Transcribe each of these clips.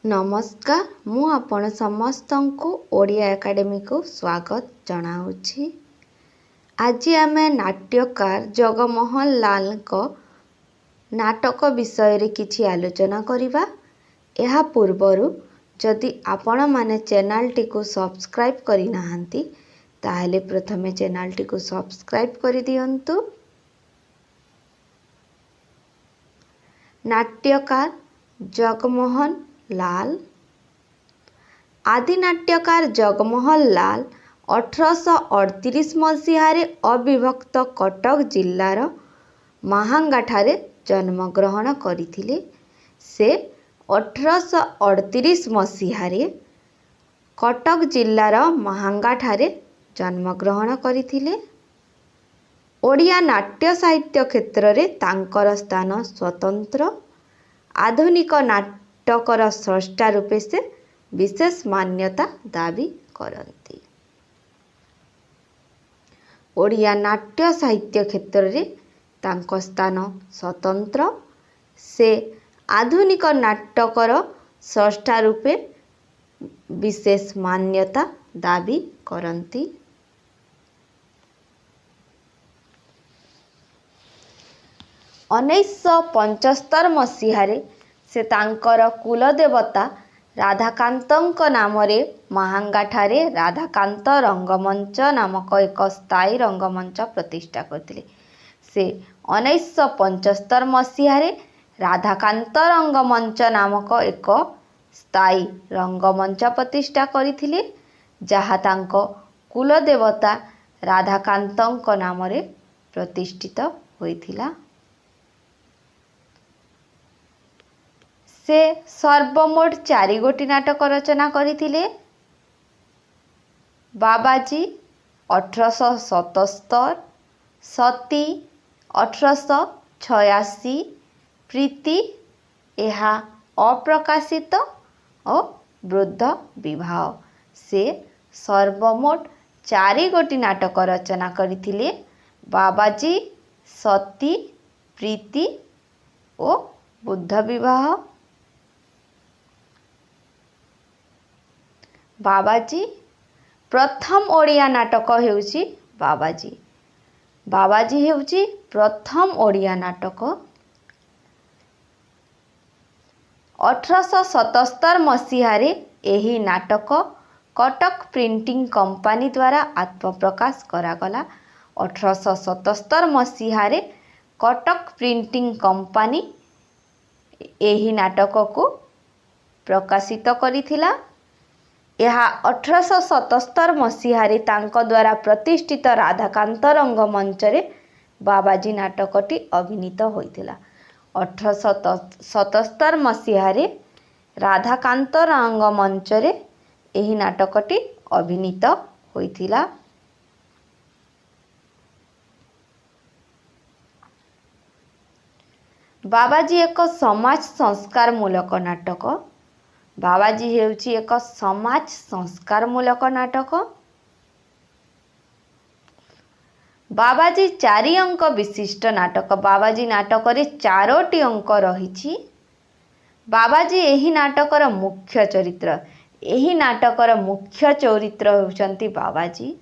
नमस्कार मु आपण समस्त को ओडिया एकेडमी को स्वागत जनाऊँगी। आज आम नाट्यकार जगमोहन लाल को नाटक विषय रे किछि आलोचना करिबा। एहा पूर्वरु जदि आपण माने चैनल टी को सब्सक्राइब करि नाहंती ताहले प्रथमे चैनल टी को सब्सक्राइब करि दियंतु। नाट्यकार जगमोहन लाल। आदि नाट्यकार जगमोहन लाल 1838 मसीहारे अविभक्त कटक जिल्लार महांगाठारे जन्मग्रहण करथिले। से 1838 मसीहारे कटक जिल्लार महांगाठारे जन्मग्रहण करथिले। ओडिया नाट्य साहित्य क्षेत्र रे तांकर स्थान स्वतंत्र। आधुनिक नाटकर स्रष्टा रूपे से विशेष मान्यता दाबी करती। ओडिया नाट्य साहित्य क्षेत्र रे तांको स्थान स्वतंत्र। से आधुनिक नाटकर स्रष्टा रूपे विशेष मान्यता दाबी करती। 1975 मसीहारे से तांकर कुलदेवता राधाकांतंक नामरे महांगाठारे राधाकांत रंगमंच नामक एक स्थायी रंगमंच प्रतिष्ठा करथिले। से 1975 मसीहारे राधाकांत रंगमंच नामक एक स्थायी रंगमंच प्रतिष्ठा करथिले, जहा तांको कुलदेवता राधाकांतंक नामरे प्रतिष्ठित होइथिला। से सर्वमोट 4 गोटी नाटक रचना करथिले। बाबाजी 1877, सती 1886, प्रीति एहा अप्रकाशित और वृद्ध विवाह। से सर्वमोट 4 गोटी नाटक रचना करथिले। बाबाजी, सती, प्रीति और बुद्ध विवाह। बाबाजी प्रथम ओडिया नाटक हेउची बाबाजी। बाबाजी हेउची प्रथम ओडिया नाटक। 1877 मसीहारे एही नाटक कटक प्रिंटिंग कंपनी द्वारा आत्मप्रकाश करागला। 1877 मसीहारे कटक प्रिंटिंग कंपनी एही नाटक को प्रकाशित करिथिला। यह 1877 मसीहारे तांको द्वारा प्रतिष्ठित राधाकांत रंगमंच रे बाबाजी नाटकटी अभिनीत होइथिला। 1877 मसीहारे राधाकांत रंगमंच रे एही नाटकटी अभिनीत होइथिला। बाबाजी एक समाज संस्कार मूलक नाटक। बाबाजी हेउची एक समाज संस्कार मूलक नाटक। बाबाजी 4 अंक विशिष्ट नाटक। बाबाजी नाटक रे 4टी अंक रहिछि। बाबाजी एही नाटकर मुख्य चरित्र। एही नाटकर मुख्य चरित्र होउचंती बाबाजी।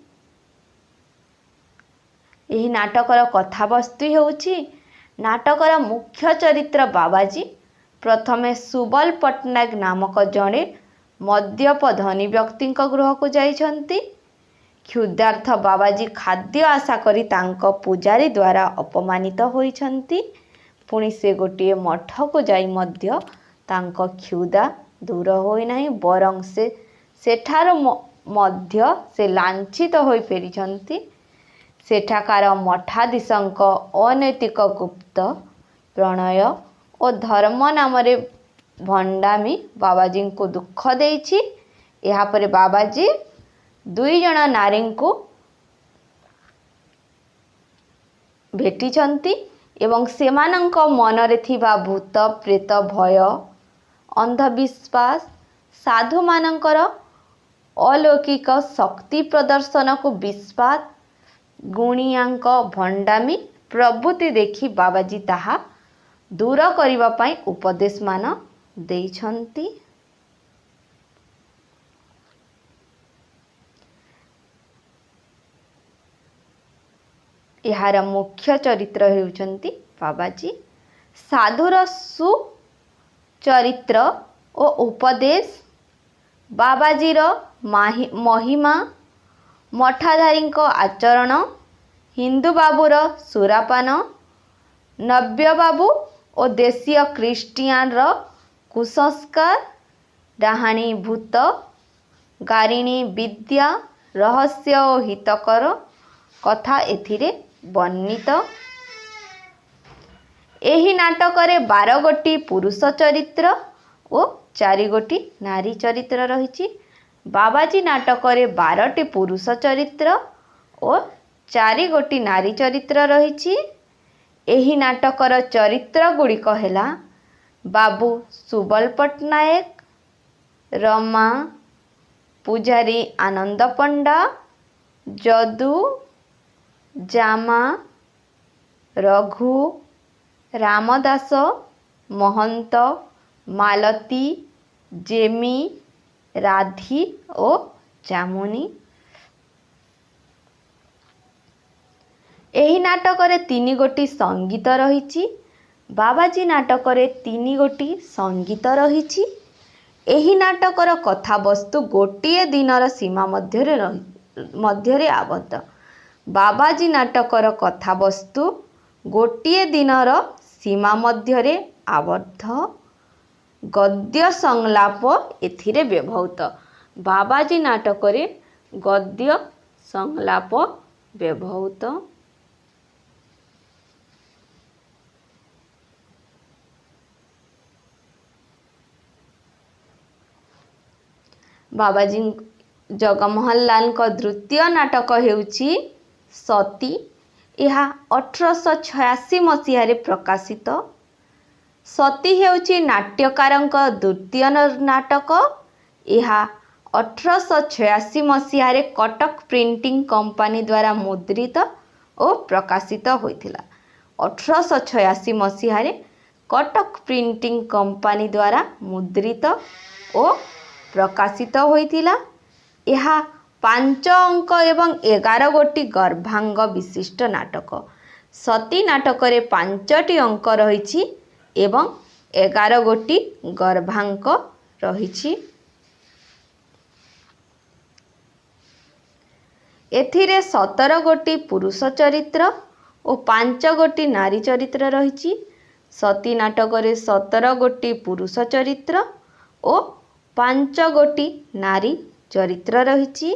एही नाटकर कथावस्तु हेउछि नाटकर मुख्य चरित्र बाबाजी प्रथमे सुबल पट्टनायक नामक जड़े मद्यप धनी व्यक्ति गृह को जाइछंती। क्षुधार्थ बाबाजी खाद्य आशा करी तांको पूजारी द्वारा अपमानित होइछंती। पुणी से गोटे मठ को जाई मध्य तांको क्षुधा दूर होई नाही, बरं से सेठार मध्य से लांछित होई फेरिछंती। सेठाकार मठाधीशंक अनैतिक गुप्त प्रणय और धर्म नामरे भंडामी बाबाजी को दुख देइछि। एहा परे बाबाजी 2 जण नारी को भेटिछंती एवं सेमानंक मनरे थिबा भूत प्रेत भय, अंधविश्वास, साधु मानंकर अलौकिक शक्ति प्रदर्शन को विश्वास, गुणियांक भंडामी प्रभृति देखि बाबाजी ताहा दूर करिबा पई उपदेश मान देइछंती। यार मुख्य चरित्र हेउचंती बाबाजी। साधुर सुचरित्र ओ उपदेश, बाबाजीर महिमा, मठाधारी आचरण, हिंदू बाबूर सुरापान, नव्य बाबू और देशीय क्रिस्टियान कुसंस्कार, डाहाणी भूत, गारिणी विद्या, रहस्य और हितकर कथा एथिरे वर्णित। एही नाटकरे 12 गोटी पुरुष चरित्र और 4 गोटी नारी चरित्र रही। बाबाजी नाटकरे 12टी पुरुष चरित्र और 4 गोटी नारी चरित्र रही। एही नाटकर चरित्र गुड़िक हेला बाबू सुबल पट्टनायक, रमा पूजारी आनंद पंडा, जदू, जामा, रघु, रामदास, महंत, मालती, जेमी, राधी और जामुनी। एही नाटकरे 3 गोटी संगीत रही। बाबाजी नाटकरे 3 गोटी संगीत रही। एही नाटकर कथावस्तु गोटिए दिनर सीमा मध्यरे आबद्ध। बाबाजी नाटकर कथावस्तु गोटिए दिनर सीमा मध्यरे आबद्ध। गद्य संलाप एथिरे व्यवहृत। बाबाजी नाटकरे गद्य संलाप व्यवहृत। बाबाजी जगमोहन लाल का द्वितीय नाटक हेउची सती। यह 1886 मसीह प्रकाशित। सती हेउची नाट्यकार द्वितीय नाटक। यह 1886 मसीह कटक प्रिंटिंग कंपनी द्वारा मुद्रित और प्रकाशित होइथिला। 1886 मसीह कटक प्रिंटिंग कंपनी द्वारा मुद्रित और प्रकाशित होइथिला। यह 5 अंक एवं 11 गोटी गर्भांग विशिष्ट नाटक। सती नाटकरे 5टी अंक रही एवं 11 गोटी गर्भांक रही। एथिरे 17 गोटी पुरुष चरित्र और 5 गोटी नारी चरित्र रही। सती नाटकरे 17 गोटी पुरुष चरित्र और 5 गोटी नारी चरित्र रही।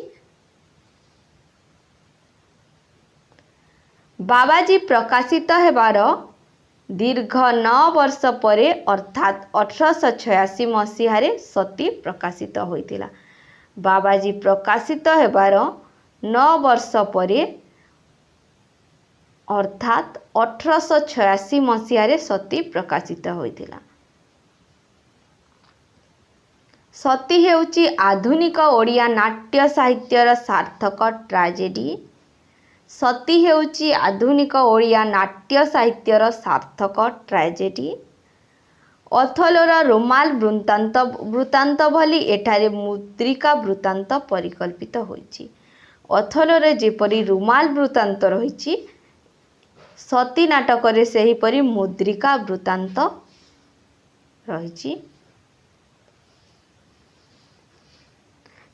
बाबाजी प्रकाशित हेबार दीर्घ 9 वर्ष परे अर्थात 1886 मसीह सती प्रकाशित होइतिला। बाबाजी प्रकाशित हेबार 9 वर्ष परे अर्थात 1886 मसीह सती प्रकाशित होइतिला। सती हेउची आधुनिक ओडिया नाट्य साहित्यर सार्थक ट्राजेडी। सती हेउची आधुनिक ओडिया नाट्य साहित्यर सार्थक ट्राजेडी। अथलोर रुमाल वृत्तांत भली एठारे मुद्रिका वृत्तांत परिकल्पित होइछि। अथलोरे जेपरी रुमाल वृत्तांत रहिछि सती नाटकरे सेहीपरि मुद्रिका वृत्तांत रहिछि।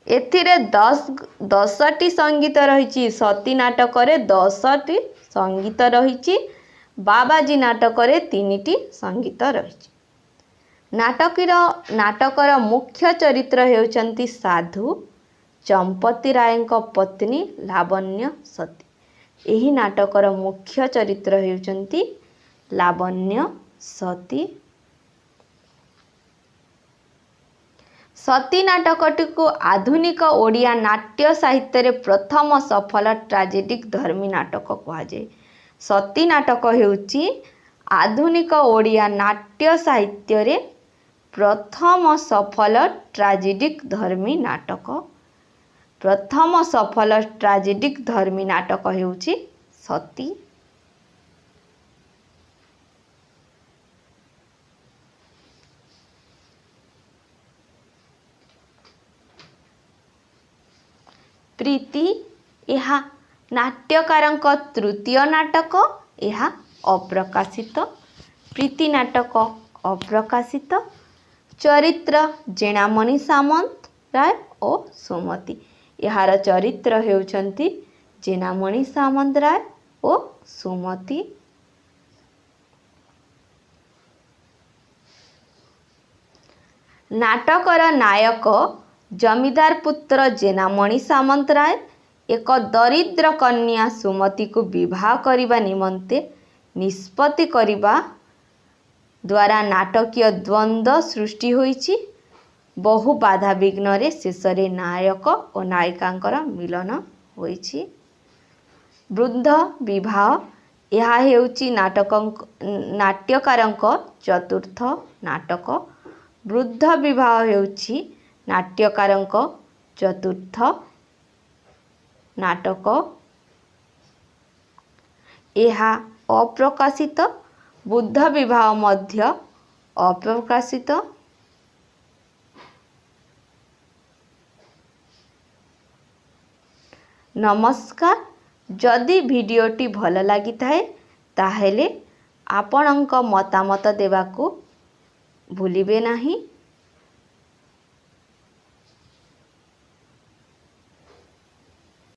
एथिरे 10टी संगीत रही। सती नाटकरे 10टी संगीत रही। बाबाजी नाटकरे 3टी संगीत रही। नाटकर मुख्य चरित्र हेउचंती साधु चंपती रायଙ୍କ पत्नी लावण्य सती। एही नाटकर मुख्य चरित्र हेउचंती लावण्य सती। सती नाटकटी को आधुनिक ओडिया नाट्य साहित्य प्रथम सफल ट्राजेडिक धर्मी नाटक कहुए। सती नाटक हेउची आधुनिक ओडिया नाट्य साहित्य प्रथम सफल ट्राजेडिक धर्मी नाटक। प्रथम सफल ट्राजेडिक धर्मी नाटक हेउची सती। प्रीति यह नाट्यकारଙ୍କ तृतीय नाटक ଏହା अप्रकाशित। प्रीति नाटक अप्रकाशित। चरित्र जेनामणि सामंत राय और सुमति। यार चरित्र हेउचंती जेनामणि सामंत राय और सुमति। नाटकर नायक जमीदार पुत्र जेनामणि सामंत राय एक दरिद्र कन्या सुमति को विवाह करने निमंते निष्पत्ति करने द्वारा नाटकीय द्वंद्व सृष्टि होइछि। बहु बाधा विघ्न रे शेष रे नायक और नायिकांकर मिलन होइछि। वृद्ध विवाह यह हेउछि नाट्यकारଙ୍କ चतुर्थ नाटक। वृद्ध विवाह हेउछि नाट्यकारଙ୍କ चतुर्थ नाटक। यह अप्रकाशित। बुद्ध विवाह मध्य अप्रकाशित। नमस्कार। जदि भिडियोटी भल लगी थाए ताहेले आपणक मतामत देवाको भूलिबे नाही।